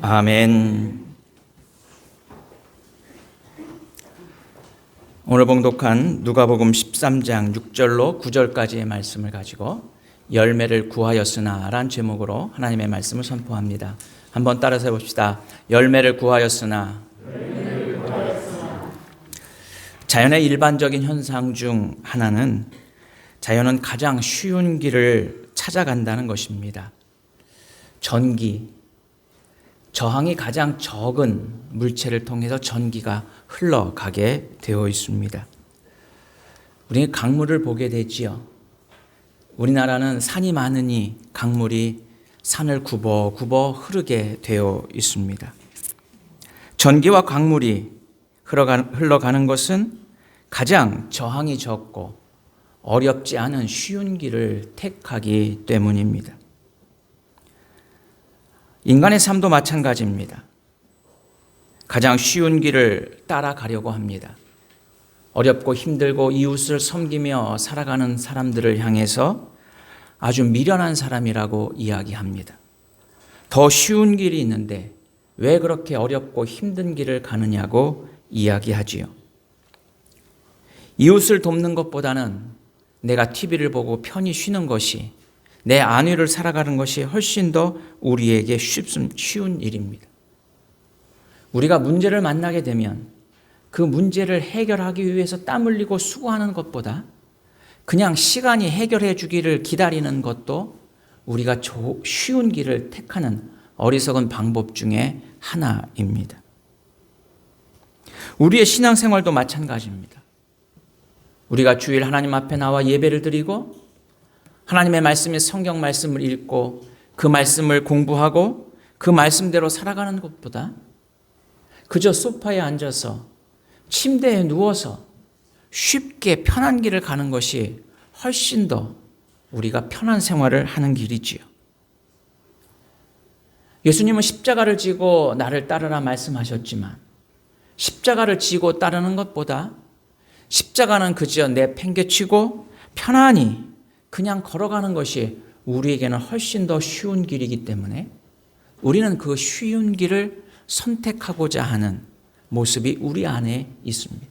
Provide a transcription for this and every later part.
아멘. 오늘 봉독한 누가복음 13장 6절로 9절까지의 말씀을 가지고 열매를 구하였으나 라는 제목으로 하나님의 말씀을 선포합니다. 한번 따라서 해봅시다. 열매를 구하였으나. 자연의 일반적인 현상 중 하나는 자연은 가장 쉬운 길을 찾아간다는 것입니다. 전기, 저항이 가장 적은 물체를 통해서 전기가 흘러가게 되어 있습니다. 우리는 강물을 보게 되지요. 우리나라는 산이 많으니 강물이 산을 굽어 흐르게 되어 있습니다. 전기와 강물이 흘러가는 것은 가장 저항이 적고 어렵지 않은 쉬운 길을 택하기 때문입니다. 인간의 삶도 마찬가지입니다. 가장 쉬운 길을 따라가려고 합니다. 어렵고 힘들고 이웃을 섬기며 살아가는 사람들을 향해서 아주 미련한 사람이라고 이야기합니다. 더 쉬운 길이 있는데 왜 그렇게 어렵고 힘든 길을 가느냐고 이야기하지요. 이웃을 돕는 것보다는 내가 TV를 보고 편히 쉬는 것이, 내 안위를 살아가는 것이 훨씬 더 우리에게 쉬운 일입니다. 우리가 문제를 만나게 되면 그 문제를 해결하기 위해서 땀 흘리고 수고하는 것보다 그냥 시간이 해결해 주기를 기다리는 것도 우리가 쉬운 길을 택하는 어리석은 방법 중에 하나입니다. 우리의 신앙생활도 마찬가지입니다. 우리가 주일 하나님 앞에 나와 예배를 드리고 하나님의 말씀인 성경 말씀을 읽고 그 말씀을 공부하고 그 말씀대로 살아가는 것보다 그저 소파에 앉아서 침대에 누워서 쉽게 편한 길을 가는 것이 훨씬 더 우리가 편한 생활을 하는 길이지요. 예수님은 십자가를 지고 나를 따르라 말씀하셨지만 십자가를 지고 따르는 것보다 십자가는 그저 내팽개치고 편안히 그냥 걸어가는 것이 우리에게는 훨씬 더 쉬운 길이기 때문에 우리는 그 쉬운 길을 선택하고자 하는 모습이 우리 안에 있습니다.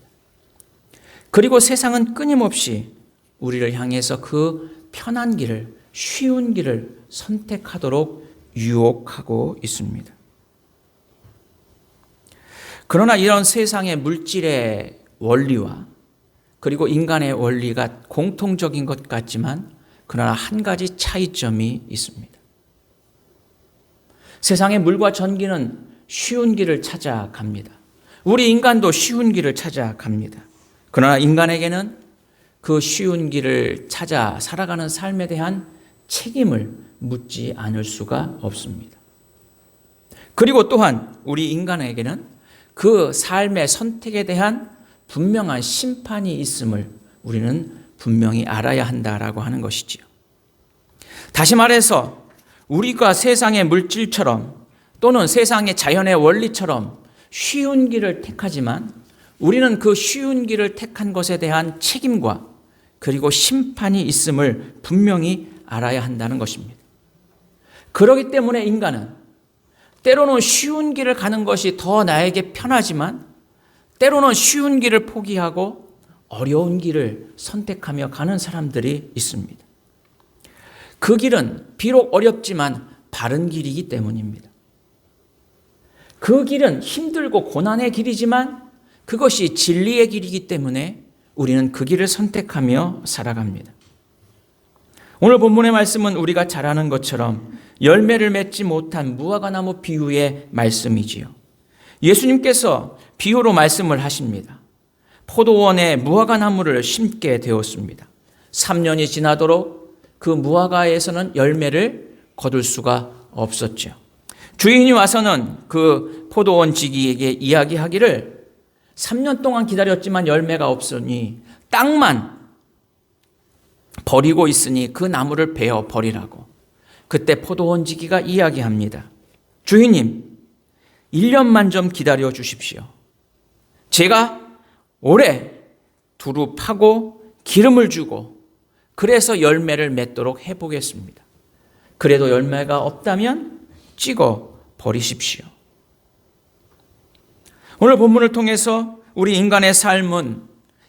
그리고 세상은 끊임없이 우리를 향해서 그 편한 길을, 쉬운 길을 선택하도록 유혹하고 있습니다. 그러나 이런 세상의 물질의 원리와 그리고 인간의 원리가 공통적인 것 같지만 그러나 한 가지 차이점이 있습니다. 세상의 물과 전기는 쉬운 길을 찾아갑니다. 우리 인간도 쉬운 길을 찾아갑니다. 그러나 인간에게는 그 쉬운 길을 찾아 살아가는 삶에 대한 책임을 묻지 않을 수가 없습니다. 그리고 또한 우리 인간에게는 그 삶의 선택에 대한 분명한 심판이 있음을 우리는 분명히 알아야 한다라고 하는 것이지요. 다시 말해서 우리가 세상의 물질처럼 또는 세상의 자연의 원리처럼 쉬운 길을 택하지만 우리는 그 쉬운 길을 택한 것에 대한 책임과 그리고 심판이 있음을 분명히 알아야 한다는 것입니다. 그렇기 때문에 인간은 때로는 쉬운 길을 가는 것이 더 나에게 편하지만 때로는 쉬운 길을 포기하고 어려운 길을 선택하며 가는 사람들이 있습니다. 그 길은 비록 어렵지만 바른 길이기 때문입니다. 그 길은 힘들고 고난의 길이지만 그것이 진리의 길이기 때문에 우리는 그 길을 선택하며 살아갑니다. 오늘 본문의 말씀은 우리가 잘 아는 것처럼 열매를 맺지 못한 무화과나무 비유의 말씀이지요. 예수님께서 비유로 말씀을 하십니다. 포도원에 무화과나무를 심게 되었습니다. 3년이 지나도록 그 무화과에서는 열매를 거둘 수가 없었죠. 주인이 와서는 그 포도원 지기에게 이야기하기를 3년 동안 기다렸지만 열매가 없으니 땅만 버리고 있으니 그 나무를 베어 버리라고. 그때 포도원 지기가 이야기합니다. 주인님, 1년만 좀 기다려 주십시오. 제가 올해 두루 파고 기름을 주고 그래서 열매를 맺도록 해보겠습니다. 그래도 열매가 없다면 찍어 버리십시오. 오늘 본문을 통해서 우리 인간의 삶은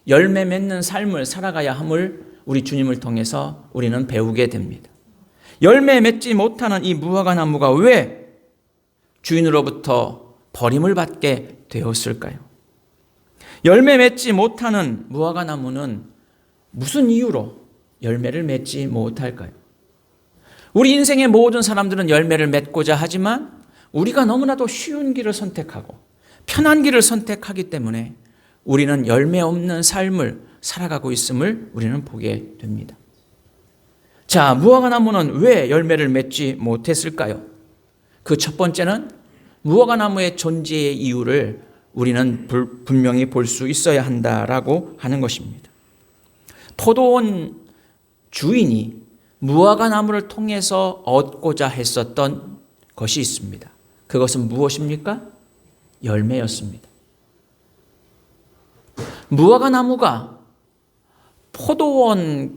열매 맺는 삶을 살아가야 함을 우리 주님을 통해서 우리는 배우게 됩니다. 열매 맺지 못하는 이 무화과 나무가 왜 주인으로부터 버림을 받게 되었을까요? 열매 맺지 못하는 무화과 나무는 무슨 이유로 열매를 맺지 못할까요? 우리 인생의 모든 사람들은 열매를 맺고자 하지만 우리가 너무나도 쉬운 길을 선택하고 편한 길을 선택하기 때문에 우리는 열매 없는 삶을 살아가고 있음을 우리는 보게 됩니다. 자, 무화과 나무는 왜 열매를 맺지 못했을까요? 그 첫 번째는 무화과 나무의 존재의 이유를 우리는 분명히 볼 수 있어야 한다라고 하는 것입니다. 포도원 주인이 무화과 나무를 통해서 얻고자 했었던 것이 있습니다. 그것은 무엇입니까? 열매였습니다. 무화과 나무가 포도원에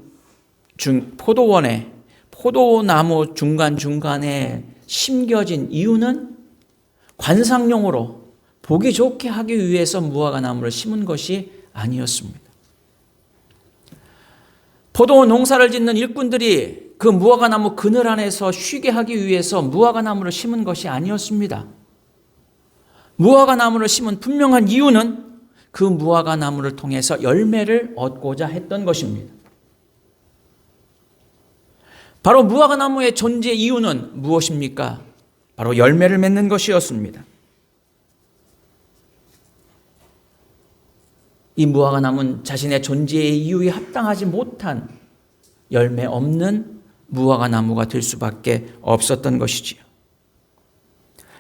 포도나무 중간중간에 심겨진 이유는 관상용으로 보기 좋게 하기 위해서 무화과 나무를 심은 것이 아니었습니다. 포도 농사를 짓는 일꾼들이 그 무화과 나무 그늘 안에서 쉬게 하기 위해서 무화과 나무를 심은 것이 아니었습니다. 무화과 나무를 심은 분명한 이유는 그 무화과 나무를 통해서 열매를 얻고자 했던 것입니다. 바로 무화과 나무의 존재 이유는 무엇입니까? 바로 열매를 맺는 것이었습니다. 이 무화과 나무는 자신의 존재의 이유에 합당하지 못한 열매 없는 무화과 나무가 될 수밖에 없었던 것이지요.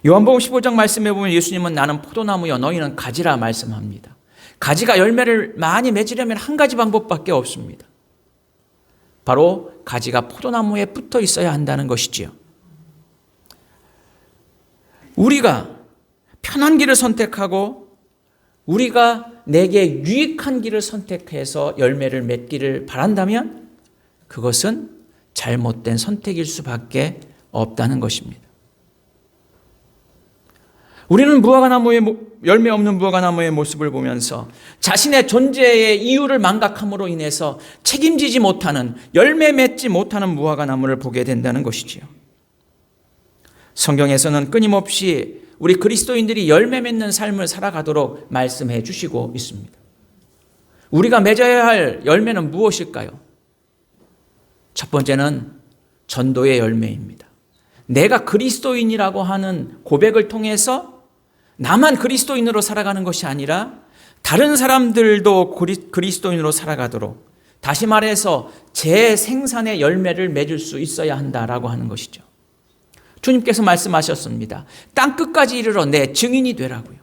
요한복음 15장 말씀에 보면 예수님은 나는 포도나무여 너희는 가지라 말씀합니다. 가지가 열매를 많이 맺으려면 한 가지 방법밖에 없습니다. 바로 가지가 포도나무에 붙어 있어야 한다는 것이지요. 우리가 편한 길을 선택하고 우리가 내게 유익한 길을 선택해서 열매를 맺기를 바란다면 그것은 잘못된 선택일 수밖에 없다는 것입니다. 우리는 열매 없는 무화과 나무의 모습을 보면서 자신의 존재의 이유를 망각함으로 인해서 책임지지 못하는, 열매 맺지 못하는 무화과 나무를 보게 된다는 것이지요. 성경에서는 끊임없이 우리 그리스도인들이 열매 맺는 삶을 살아가도록 말씀해 주시고 있습니다. 우리가 맺어야 할 열매는 무엇일까요? 첫 번째는 전도의 열매입니다. 내가 그리스도인이라고 하는 고백을 통해서 나만 그리스도인으로 살아가는 것이 아니라 다른 사람들도 그리스도인으로 살아가도록, 다시 말해서 재생산의 열매를 맺을 수 있어야 한다라고 하는 것이죠. 주님께서 말씀하셨습니다. 땅끝까지 이르러 내 증인이 되라고요.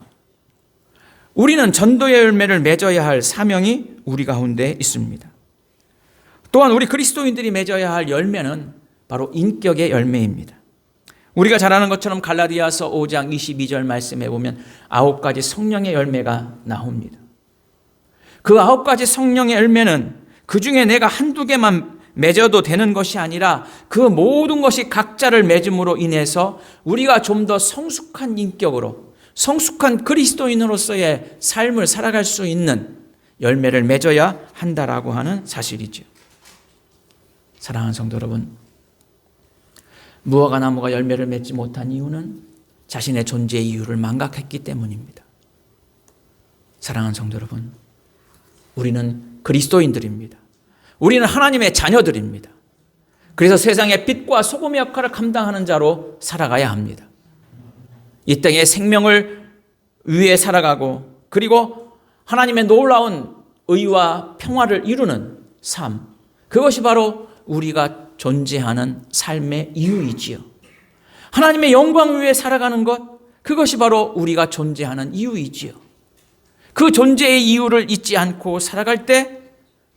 우리는 전도의 열매를 맺어야 할 사명이 우리 가운데 있습니다. 또한 우리 그리스도인들이 맺어야 할 열매는 바로 인격의 열매입니다. 우리가 잘 아는 것처럼 갈라디아서 5장 22절 말씀에 보면 9가지 성령의 열매가 나옵니다. 그 9가지 성령의 열매는 그 중에 내가 한두 개만 맺어도 되는 것이 아니라 그 모든 것이 각자를 맺음으로 인해서 우리가 좀 더 성숙한 인격으로, 성숙한 그리스도인으로서의 삶을 살아갈 수 있는 열매를 맺어야 한다라고 하는 사실이죠. 사랑하는 성도 여러분, 무화과 나무가 열매를 맺지 못한 이유는 자신의 존재의 이유를 망각했기 때문입니다. 사랑하는 성도 여러분, 우리는 그리스도인들입니다. 우리는 하나님의 자녀들입니다. 그래서 세상의 빛과 소금의 역할을 감당하는 자로 살아가야 합니다. 이 땅의 생명을 위해 살아가고, 그리고 하나님의 놀라운 의와 평화를 이루는 삶, 그것이 바로 우리가 존재하는 삶의 이유이지요. 하나님의 영광 위에 살아가는 것, 그것이 바로 우리가 존재하는 이유이지요. 그 존재의 이유를 잊지 않고 살아갈 때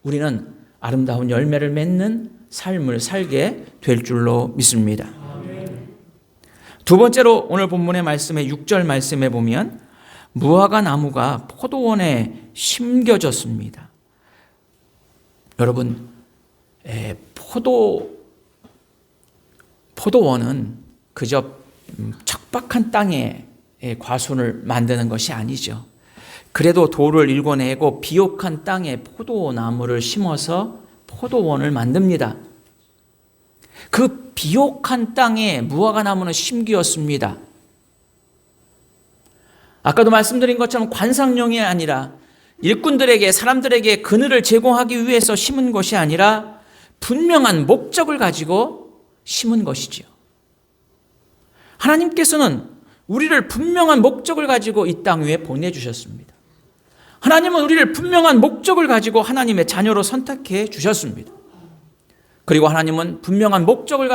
우리는 아름다운 열매를 맺는 삶을 살게 될 줄로 믿습니다. 두 번째로 오늘 본문의 말씀의 6절 말씀에 보면 무화과 나무가 포도원에 심겨졌습니다. 여러분, 포도원은 그저 척박한 땅에 과수를 만드는 것이 아니죠. 그래도 돌을 일궈내고 비옥한 땅에 포도나무를 심어서 포도원을 만듭니다. 그 비옥한 땅에 무화과나무는 심기였습니다. 아까도 말씀드린 것처럼 관상용이 아니라 일꾼들에게, 사람들에게 그늘을 제공하기 위해서 심은 것이 아니라 분명한 목적을 가지고 심은 것이지요. 하나님께서는 우리를 분명한 목적을 가지고 이 땅 위에 보내주셨습니다. 하나님은 우리를 분명한 목적을 가지고 하나님의 자녀로 선택해 주셨습니다. 그리고 하나님은 분명한 목적을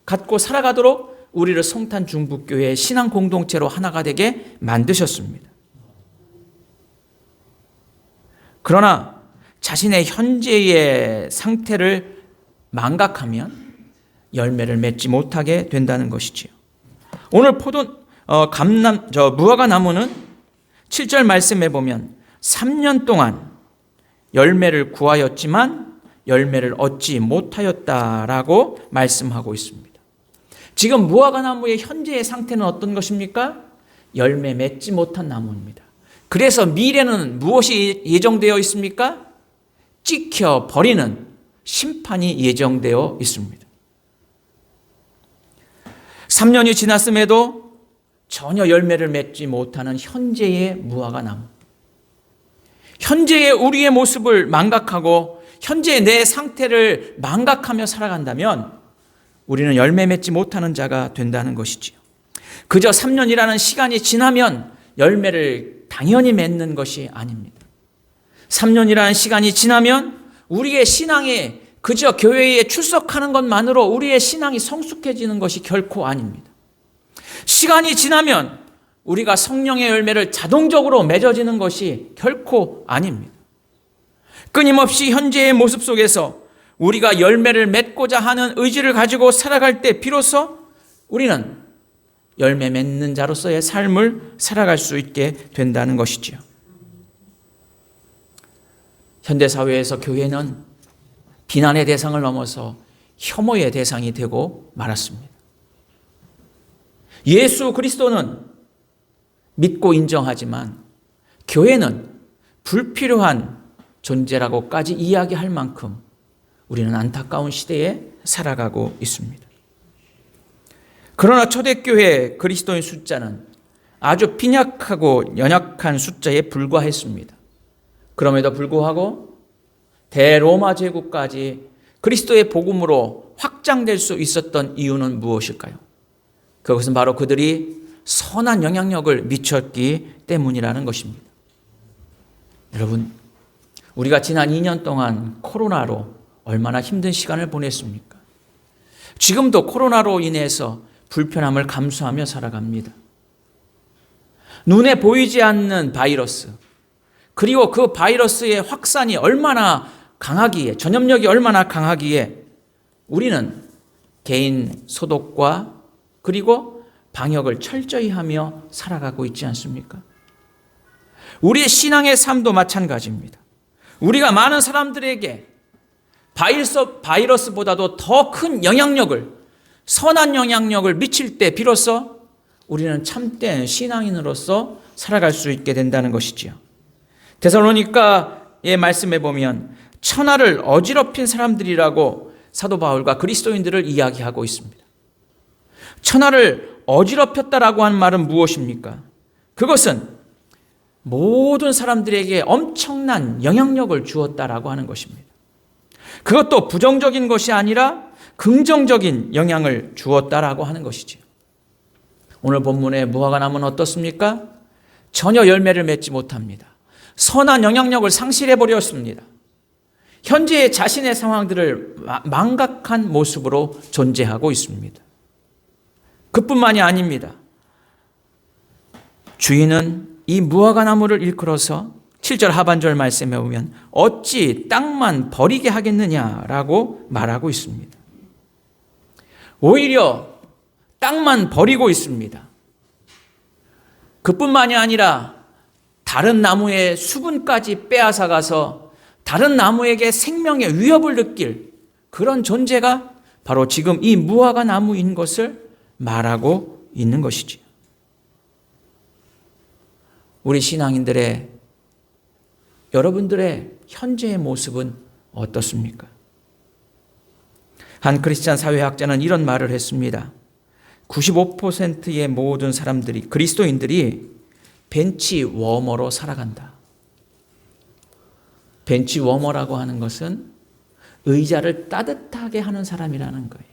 갖고 살아가도록 우리를 성탄 중북교회의 신앙 공동체로 하나가 되게 만드셨습니다. 그러나 자신의 현재의 상태를 망각하면 열매를 맺지 못하게 된다는 것이지요. 오늘 무화과 나무는 7절 말씀에 보면 3년 동안 열매를 구하였지만 열매를 얻지 못하였다라고 말씀하고 있습니다. 지금 무화과 나무의 현재의 상태는 어떤 것입니까? 열매 맺지 못한 나무입니다. 그래서 미래는 무엇이 예정되어 있습니까? 찍혀 버리는 심판이 예정되어 있습니다. 3년이 지났음에도 전혀 열매를 맺지 못하는 현재의 무화과 나무. 현재의 우리의 모습을 망각하고 현재의 내 상태를 망각하며 살아간다면 우리는 열매 맺지 못하는 자가 된다는 것이지요. 그저 3년이라는 시간이 지나면 열매를 당연히 맺는 것이 아닙니다. 3년이라는 시간이 지나면 우리의 신앙에 그저 교회에 출석하는 것만으로 우리의 신앙이 성숙해지는 것이 결코 아닙니다. 시간이 지나면 우리가 성령의 열매를 자동적으로 맺어지는 것이 결코 아닙니다. 끊임없이 현재의 모습 속에서 우리가 열매를 맺고자 하는 의지를 가지고 살아갈 때 비로소 우리는 열매 맺는 자로서의 삶을 살아갈 수 있게 된다는 것이지요. 현대사회에서 교회는 비난의 대상을 넘어서 혐오의 대상이 되고 말았습니다. 예수 그리스도는 믿고 인정하지만 교회는 불필요한 존재라고까지 이야기할 만큼 우리는 안타까운 시대에 살아가고 있습니다. 그러나 초대교회 그리스도인 숫자는 아주 빈약하고 연약한 숫자에 불과했습니다. 그럼에도 불구하고 대로마 제국까지 그리스도의 복음으로 확장될 수 있었던 이유는 무엇일까요? 그것은 바로 그들이 선한 영향력을 미쳤기 때문이라는 것입니다. 여러분, 우리가 지난 2년 동안 코로나로 얼마나 힘든 시간을 보냈습니까? 지금도 코로나로 인해서 불편함을 감수하며 살아갑니다. 눈에 보이지 않는 바이러스, 그리고 그 바이러스의 확산이 얼마나 강하기에, 전염력이 얼마나 강하기에 우리는 개인 소독과 그리고 방역을 철저히 하며 살아가고 있지 않습니까? 우리의 신앙의 삶도 마찬가지입니다. 우리가 많은 사람들에게 바이러스보다도 더 큰 영향력을, 선한 영향력을 미칠 때 비로소 우리는 참된 신앙인으로서 살아갈 수 있게 된다는 것이지요. 데살로니가의 말씀에 보면 천하를 어지럽힌 사람들이라고 사도 바울과 그리스도인들을 이야기하고 있습니다. 천하를 어지럽혔다라고 한 말은 무엇입니까? 그것은 모든 사람들에게 엄청난 영향력을 주었다라고 하는 것입니다. 그것도 부정적인 것이 아니라 긍정적인 영향을 주었다라고 하는 것이지요. 오늘 본문의 무화과 나무는 어떻습니까? 전혀 열매를 맺지 못합니다. 선한 영향력을 상실해버렸습니다. 현재의 자신의 상황들을 망각한 모습으로 존재하고 있습니다. 그뿐만이 아닙니다. 주인은 이 무화과 나무를 일컬어서 7절 하반절 말씀에 보면 어찌 땅만 버리게 하겠느냐라고 말하고 있습니다. 오히려 땅만 버리고 있습니다. 그뿐만이 아니라 다른 나무의 수분까지 빼앗아가서 다른 나무에게 생명의 위협을 느낄 그런 존재가 바로 지금 이 무화과 나무인 것을 말하고 있는 것이지요. 우리 신앙인들의 여러분들의 현재의 모습은 어떻습니까? 한 크리스찬 사회학자는 이런 말을 했습니다. 95%의 모든 사람들이, 그리스도인들이 벤치 워머로 살아간다. 벤치 워머라고 하는 것은 의자를 따뜻하게 하는 사람이라는 거예요.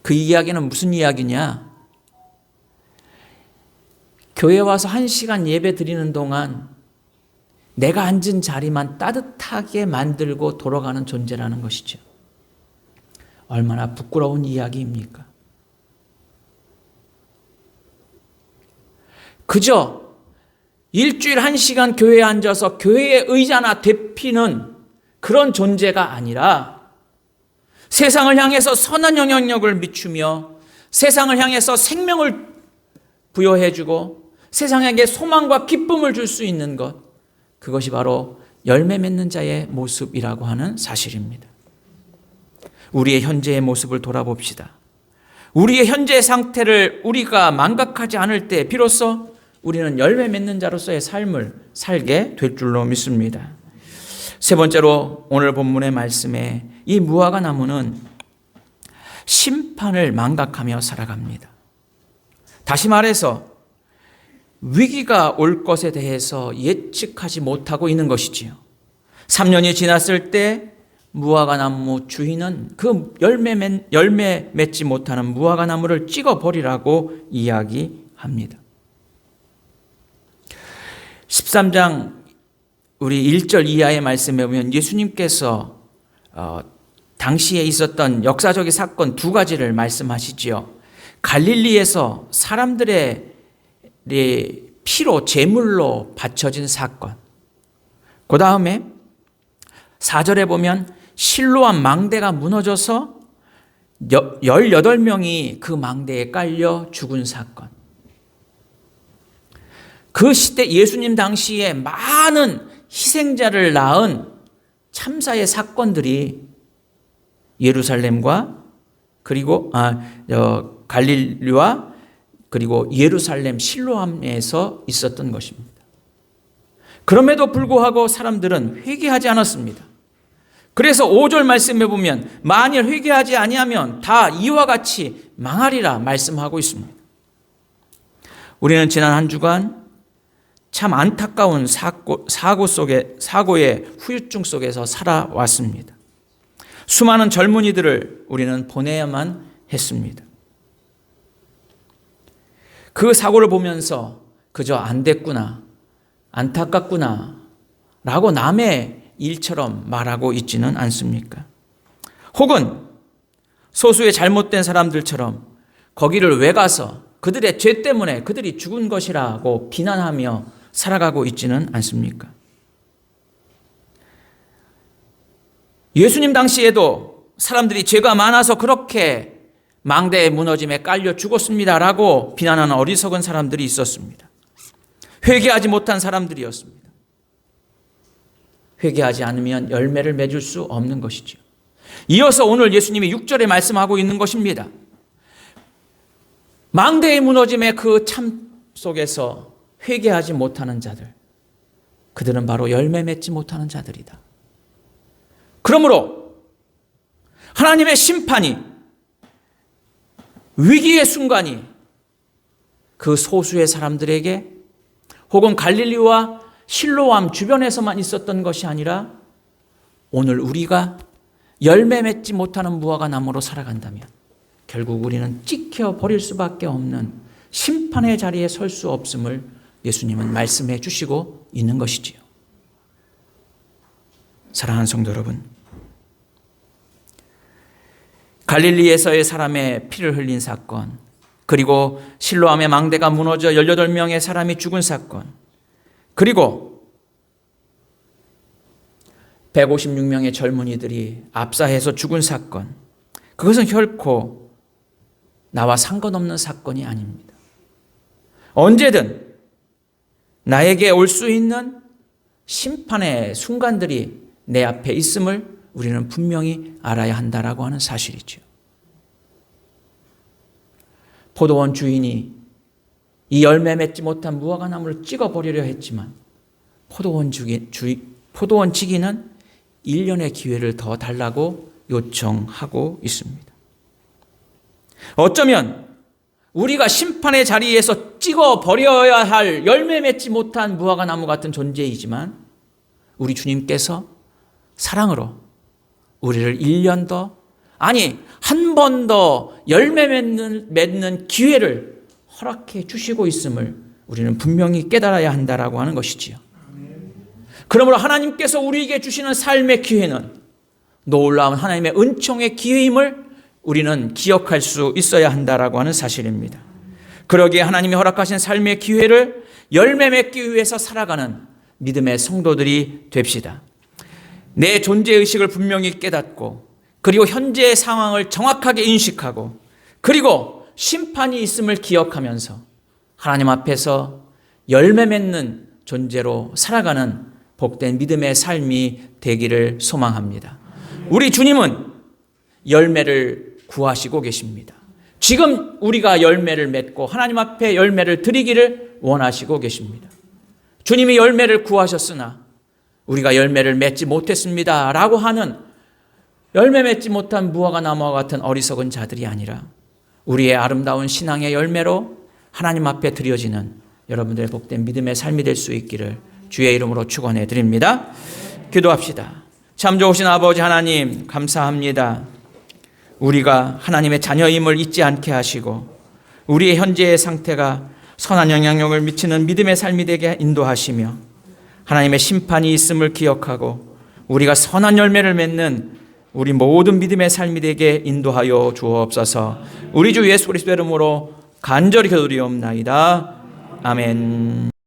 그 이야기는 무슨 이야기냐? 교회 와서 1시간 예배 드리는 동안 내가 앉은 자리만 따뜻하게 만들고 돌아가는 존재라는 것이죠. 얼마나 부끄러운 이야기입니까? 그저 일주일 1시간 교회에 앉아서 교회의 의자나 되피는 그런 존재가 아니라 세상을 향해서 선한 영향력을 미치며 세상을 향해서 생명을 부여해주고 세상에게 소망과 기쁨을 줄 수 있는 것, 그것이 바로 열매 맺는 자의 모습이라고 하는 사실입니다. 우리의 현재의 모습을 돌아봅시다. 우리의 현재의 상태를 우리가 망각하지 않을 때 비로소 우리는 열매 맺는 자로서의 삶을 살게 될 줄로 믿습니다. 세 번째로 오늘 본문의 말씀에 이 무화과 나무는 심판을 망각하며 살아갑니다. 다시 말해서 위기가 올 것에 대해서 예측하지 못하고 있는 것이지요. 3년이 지났을 때 무화과 나무 주인은 그 열매 맺지 못하는 무화과 나무를 찍어버리라고 이야기합니다. 13장 우리 1절 이하의 말씀에 보면 예수님께서 당시에 있었던 역사적인 사건 2가지를 말씀하시지요. 갈릴리에서 사람들의 피로 제물로 바쳐진 사건. 그 다음에 4절에 보면 실로암 망대가 무너져서 18명이 그 망대에 깔려 죽은 사건. 그 시대 예수님 당시에 많은 희생자를 낳은 참사의 사건들이 예루살렘과 그리고 갈릴리와 그리고 예루살렘 실로암에서 있었던 것입니다. 그럼에도 불구하고 사람들은 회개하지 않았습니다. 그래서 5절 말씀에 보면 만일 회개하지 아니하면 다 이와 같이 망하리라 말씀하고 있습니다. 우리는 지난 한 주간 참 안타까운 사고의 후유증 속에서 살아왔습니다. 수많은 젊은이들을 우리는 보내야만 했습니다. 그 사고를 보면서 그저 안 됐구나, 안타깝구나 라고 남의 일처럼 말하고 있지는 않습니까? 혹은 소수의 잘못된 사람들처럼 거기를 왜 가서 그들의 죄 때문에 그들이 죽은 것이라고 비난하며 살아가고 있지는 않습니까? 예수님 당시에도 사람들이 죄가 많아서 그렇게 망대의 무너짐에 깔려 죽었습니다라고 비난하는 어리석은 사람들이 있었습니다. 회개하지 못한 사람들이었습니다. 회개하지 않으면 열매를 맺을 수 없는 것이죠. 이어서 오늘 예수님이 6절에 말씀하고 있는 것입니다. 망대의 무너짐의 그 참 속에서 회개하지 못하는 자들, 그들은 바로 열매 맺지 못하는 자들이다. 그러므로 하나님의 심판이, 위기의 순간이 그 소수의 사람들에게 혹은 갈릴리와 실로암 주변에서만 있었던 것이 아니라 오늘 우리가 열매 맺지 못하는 무화과 나무로 살아간다면 결국 우리는 찍혀 버릴 수밖에 없는 심판의 자리에 설 수 없음을 예수님은 말씀해 주시고 있는 것이지요. 사랑하는 성도 여러분, 갈릴리에서의 사람의 피를 흘린 사건, 그리고 실로암의 망대가 무너져 18명의 사람이 죽은 사건, 그리고 156명의 젊은이들이 압사해서 죽은 사건, 그것은 결코 나와 상관없는 사건이 아닙니다. 언제든 나에게 올 수 있는 심판의 순간들이 내 앞에 있음을 우리는 분명히 알아야 한다라고 하는 사실이죠. 포도원 주인이 이 열매 맺지 못한 무화과 나무를 찍어버리려 했지만 포도원 지기는 1년의 기회를 더 달라고 요청하고 있습니다. 어쩌면 우리가 심판의 자리에서 찍어버려야 할 열매 맺지 못한 무화과 나무 같은 존재이지만 우리 주님께서 사랑으로 우리를 1년 더, 아니 한 번 더 열매 맺는 기회를 허락해 주시고 있음을 우리는 분명히 깨달아야 한다라고 하는 것이지요. 그러므로 하나님께서 우리에게 주시는 삶의 기회는 놀라운 하나님의 은총의 기회임을 우리는 기억할 수 있어야 한다라고 하는 사실입니다. 그러기에 하나님이 허락하신 삶의 기회를 열매 맺기 위해서 살아가는 믿음의 성도들이 됩시다. 내 존재의식을 분명히 깨닫고 그리고 현재의 상황을 정확하게 인식하고 그리고 심판이 있음을 기억하면서 하나님 앞에서 열매 맺는 존재로 살아가는 복된 믿음의 삶이 되기를 소망합니다. 우리 주님은 열매를 구하시고 계십니다. 지금 우리가 열매를 맺고 하나님 앞에 열매를 드리기를 원하시고 계십니다. 주님이 열매를 구하셨으나 우리가 열매를 맺지 못했습니다 라고 하는 열매 맺지 못한 무화과 나무와 같은 어리석은 자들이 아니라 우리의 아름다운 신앙의 열매로 하나님 앞에 드려지는 여러분들의 복된 믿음의 삶이 될 수 있기를 주의 이름으로 축원해 드립니다. 기도합시다. 참 좋으신 아버지 하나님 감사합니다. 우리가 하나님의 자녀임을 잊지 않게 하시고 우리의 현재의 상태가 선한 영향력을 미치는 믿음의 삶이 되게 인도하시며 하나님의 심판이 있음을 기억하고 우리가 선한 열매를 맺는 우리 모든 믿음의 삶이 되게 인도하여 주옵소서. 우리 주 예수 그리스도 이름으로 간절히 기도드리옵나이다. 아멘.